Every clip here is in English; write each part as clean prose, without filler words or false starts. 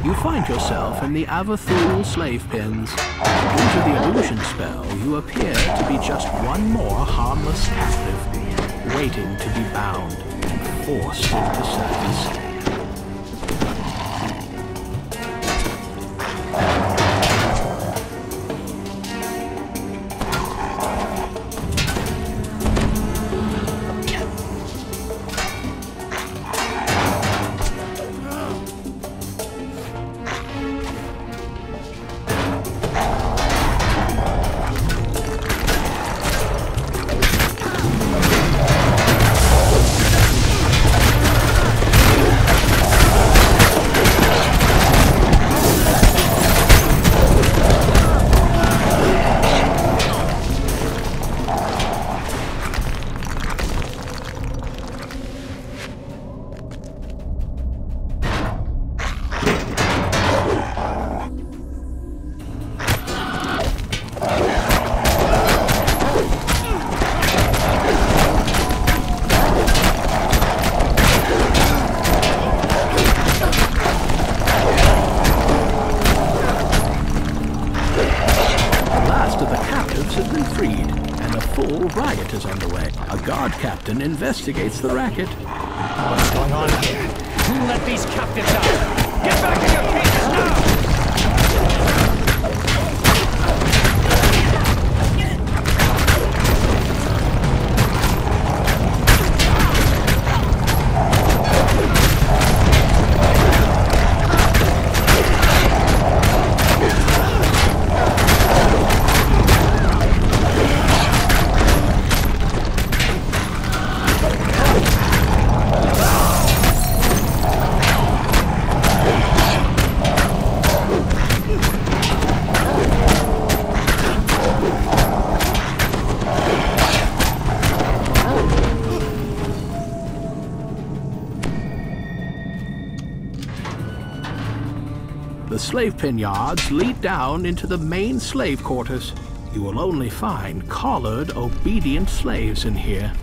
You find yourself in the Avathul slave pens. Due to the illusion spell, you appear to be just one more harmless captive, waiting to be bound and forced into service. Investigates the racket. What's going on here? Who let these captives out? Get back to your cages now! The slave pen yards lead down into the main slave quarters. You will only find collared, obedient slaves in here.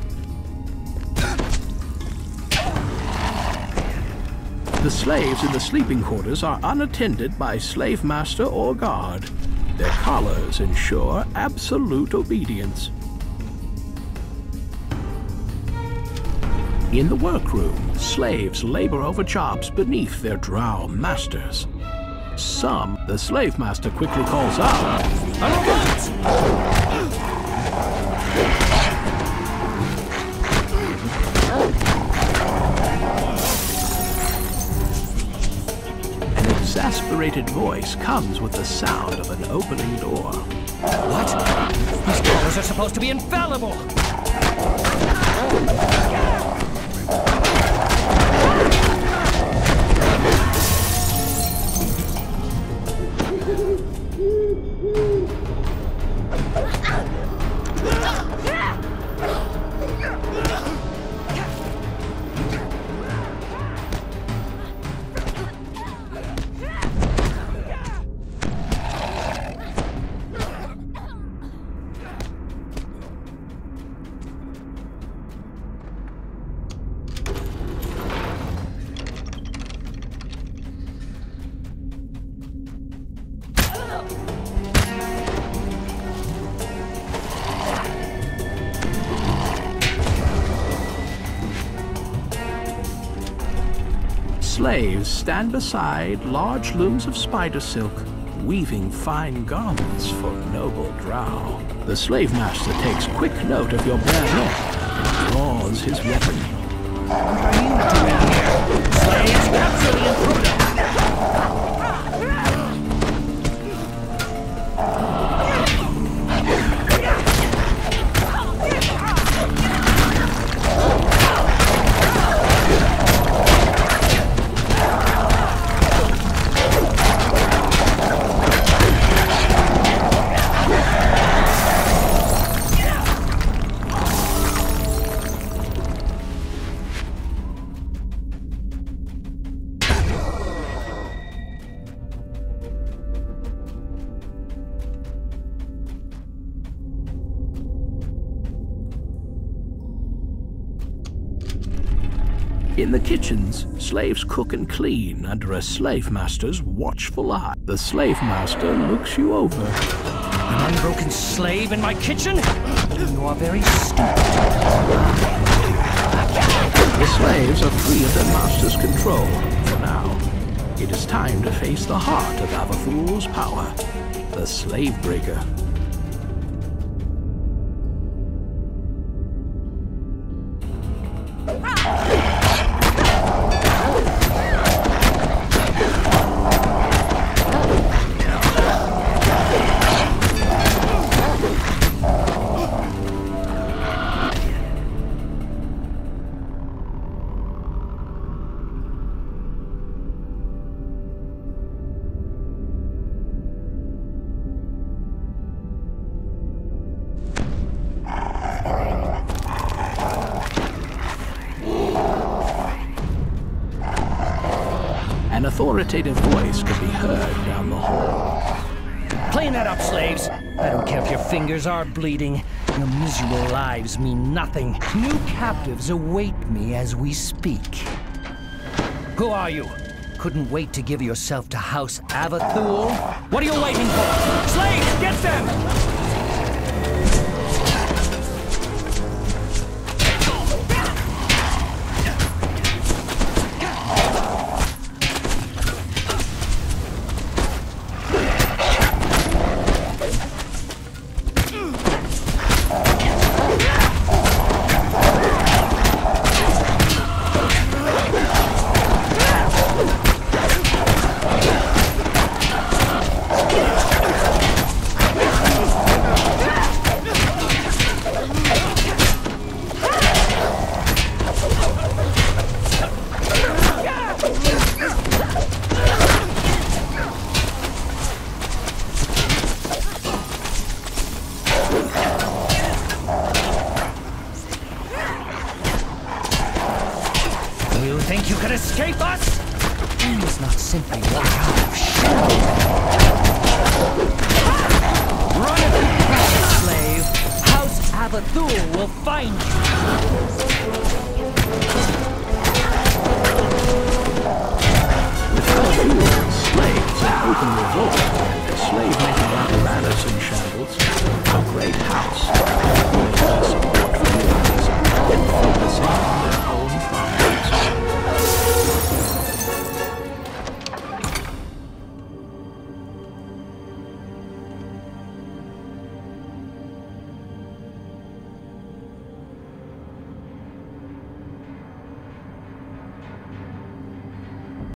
The slaves in the sleeping quarters are unattended by slave master or guard. Their collars ensure absolute obedience. In the workroom, slaves labor over jobs beneath their drow masters. Some, the slave master quickly calls out. An exasperated voice comes with the sound of an opening door. What? These callers are supposed to be infallible! Slaves stand beside large looms of spider silk, weaving fine garments for noble drow. The slave master takes quick note of your bare neck and draws his weapon. What are you doing here? Slaves, capture the intruder! In the kitchens, slaves cook and clean under a slave master's watchful eye. The slave master looks you over. An unbroken slave in my kitchen? You are very stupid. The slaves are free of their master's control for now. It is time to face the heart of Avathul's power, the slave breaker. An authoritative voice could be heard down the hall. Clean that up, slaves. I don't care if your fingers are bleeding. Your miserable lives mean nothing. New captives await me as we speak. Who are you? Couldn't wait to give yourself to House Avathul? What are you waiting for? Slaves, get them! You think you can escape us? Please not simply walk out of shame. Run if you can, slave. House Avathul will find you.